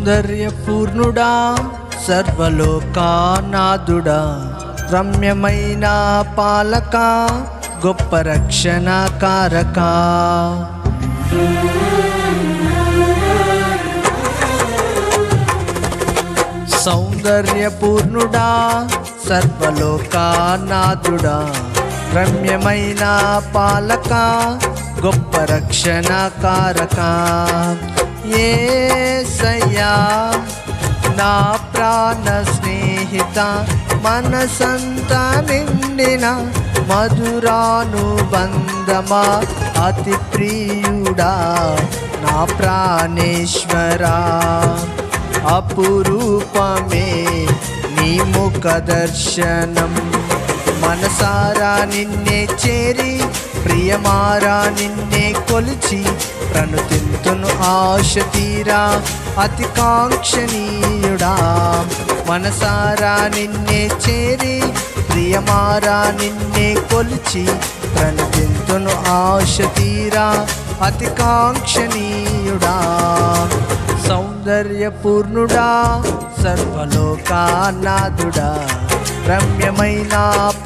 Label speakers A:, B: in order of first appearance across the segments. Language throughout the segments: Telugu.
A: సౌందర్యపూర్ణుడా సర్వలోకానాథుడా రమ్యమైన పాలక గొప్ప రక్షణ కారక సౌందర్యపూర్ణుడా సర్వలోకానాథుడా రమ్యమైన పాలక గొప్ప రక్షణ కారక యేసయ్యా నా ప్రాణ స్నేహిత మనసంతా నిండిన మధురానుబంధమా అతి ప్రియుడా నా ప్రాణేశ్వరా అపురూపమే నీ ముఖ దర్శనం మనసారా నిన్నే చేరి ప్రియమారా నిన్నే కొలిచి ప్రణుతింతును ఆశ తీరా అతి కాంక్షణీయుడా మనసారా నిన్నే చేరి ప్రియమారా నిన్నే కొలిచి ప్రణుతింతును ఆశ తీరా అతి కాంక్షణీయుడా సౌందర్యపూర్ణుడా సర్వలోకానాథుడా రమ్యమైన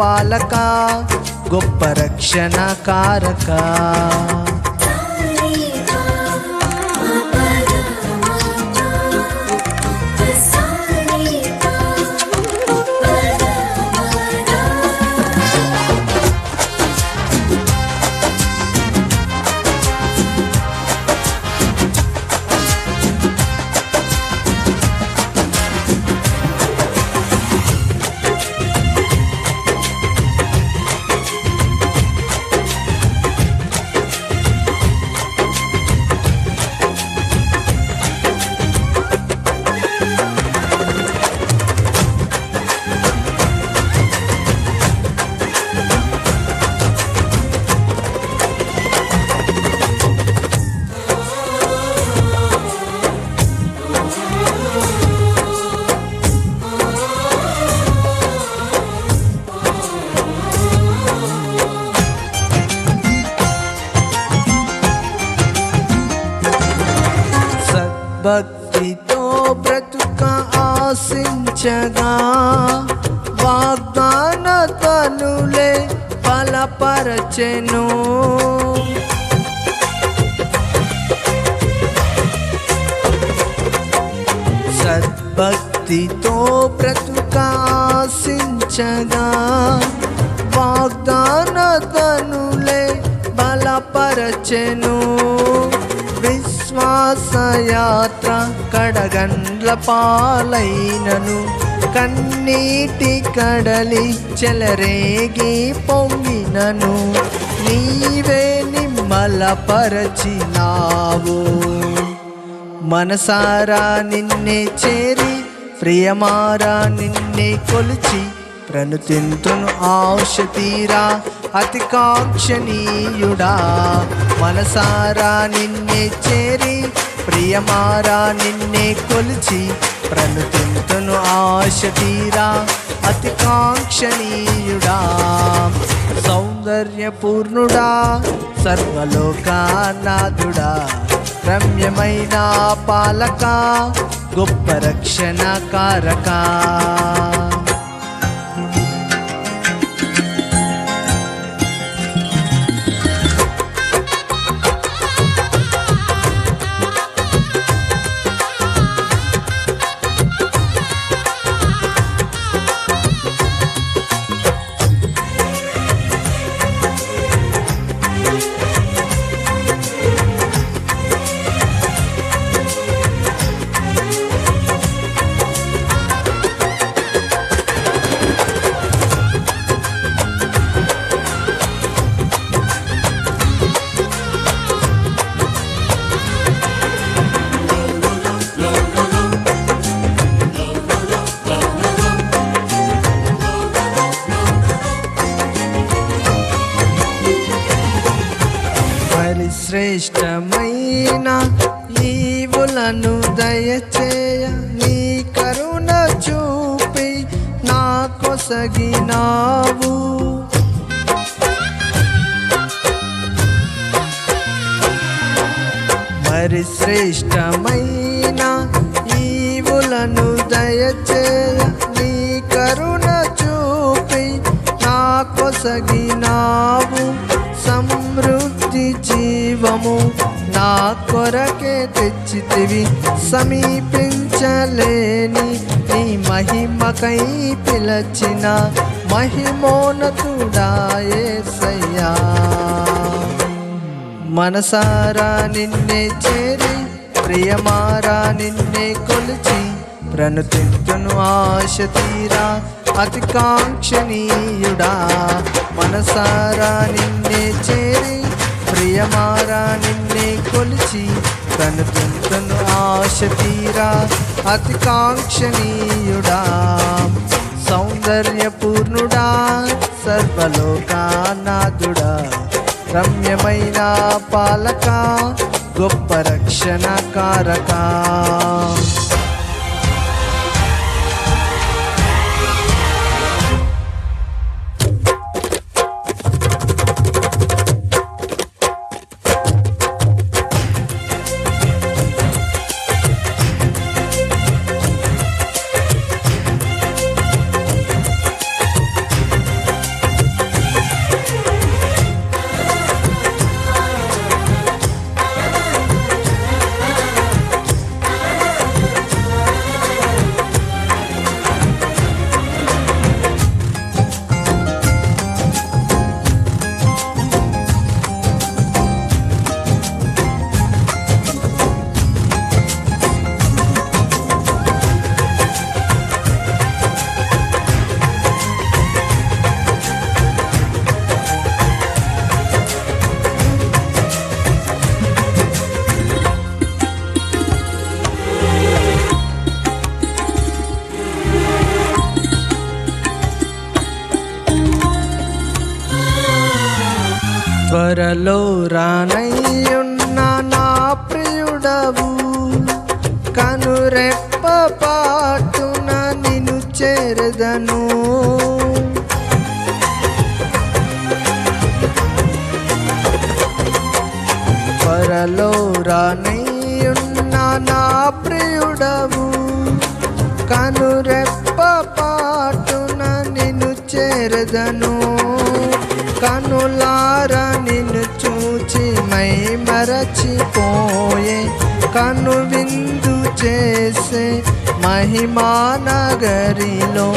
A: పాలక గొప్ప రక్షణ కారక భక్తితో బ్రతుక ఆశించగా వాగ్దాన తనులే బలపరచెను సద్భక్తితో బ్రతుక ఆశించగా వాగ్దాన తనులే బలపరచెను విశ్వాసయాత్ర కడగండ్ల పాలైనను కన్నీటి కడలి చెలరేగి పొంగినను నీవే నిమ్మలపరచినావు మనసారా నిన్నే చేరి ప్రియమారా నిన్నే కొలిచి ప్రణుతింతును ఆశ తీరా అతి కాంక్షణీయుడా మనసారా నిన్నే చేరి ప్రియమారా నిన్నే కొలిచి ప్రణుతింతును ఆశ తీరా అతి కాంక్షణీయుడా సౌందర్యపూర్ణుడా సర్వలోకానాథుడా రమ్యమైన పాలక గొప్ప రక్షణ కారక శ్రేష్టమైన ఈవులను దయచేయ నీ కరుణ చూపి నా కొసగినావు మరి శ్రేష్టమైన ఈ ఈవులను దయచేయ నీ కరుణ చూపి నా కొసగినావు సమృద్ధి జీవము నా కొరకే తెచ్చితివి సమీపించలేని నీ మహిమకై పిలచిన మహిమోన్నతుడా యేసయ్యా మనసారా నిన్నే చేరి ప్రియమారా నిన్నే కొలిచి ప్రణుతింతును ఆశ తీరా అతి కాంక్షణీయుడా మనసారా నిన్నే చేరి ప్రియమారా నిన్నే కొలిచి ప్రణుతింతును ఆశ తీరా అతి కాంక్షణీయుడా సౌందర్యపూర్ణుడా సర్వలోకానాథుడా రమ్యమైన పాలక గొప్ప రక్షణ కారక త్వరలో రానయ్యున్న నా ప్రియుడవు కనురెప్ప పాటున నిన్ను చేరదను త్వరలో రానయ్యున్న నా ప్రియుడవు కనురెప్ప పాటున నిన్ను చేరదను కనులారా నిన్ను చూచి మై మరచిపోయే కను విందు చేసే మహిమా నగరిలో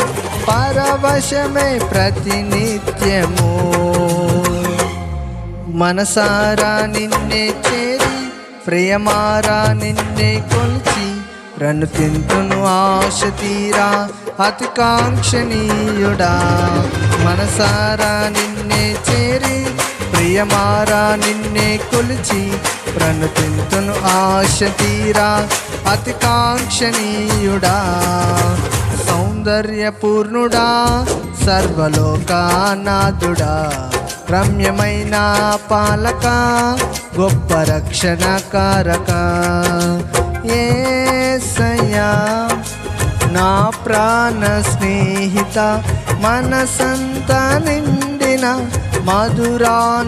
A: పరవశమే ప్రతినిత్యము మనసారా నిన్నే చేరి ప్రియమారా నిన్నే కొలిచి ప్రణుతింతును ఆశ తీరా అతి కాంక్షణీయుడా మనసారా నిన్నే చేరి ప్రియమారా నిన్నే కొలిచి ప్రణుతింతును ఆశ తీరా అతి కాంక్షణీయుడా సౌందర్యపూర్ణుడా సర్వలోకానాథుడా రమ్యమైన పాలక గొప్ప రక్షణ కారక యేసయ్యా నా ప్రాణ స్నేహిత మనసంత నిండిన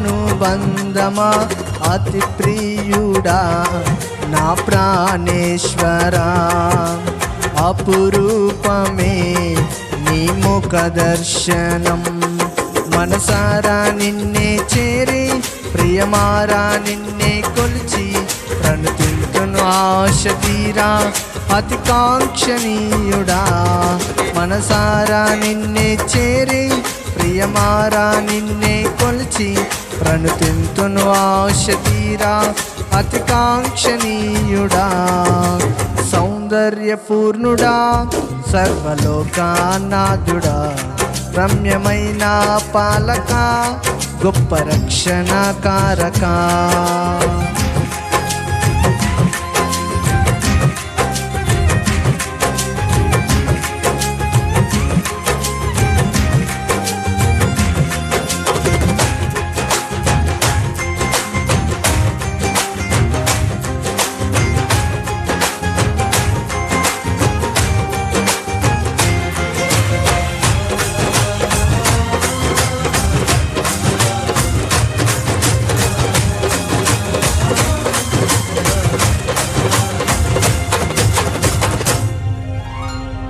A: మధురానుబంధమా అతి ప్రియుడా నా ప్రాణేశ్వరా అపురూపమే నీ ముఖ దర్శనం మనసారా నిన్నే చేరి ప్రియమారా నిన్నే కొలిచి ప్రణుతింతును ఆశ తీరా అతి కాంక్షణీయుడా మనసారా నిన్నే చేరి ప్రియమారా నిన్నే కొలిచి ప్రణుతింతును ఆశ తీరా అతి కాంక్షణీయుడా సౌందర్యపూర్ణుడా సర్వలోకానాథుడా రమ్యమైన పాలక గొప్ప రక్షణ కారక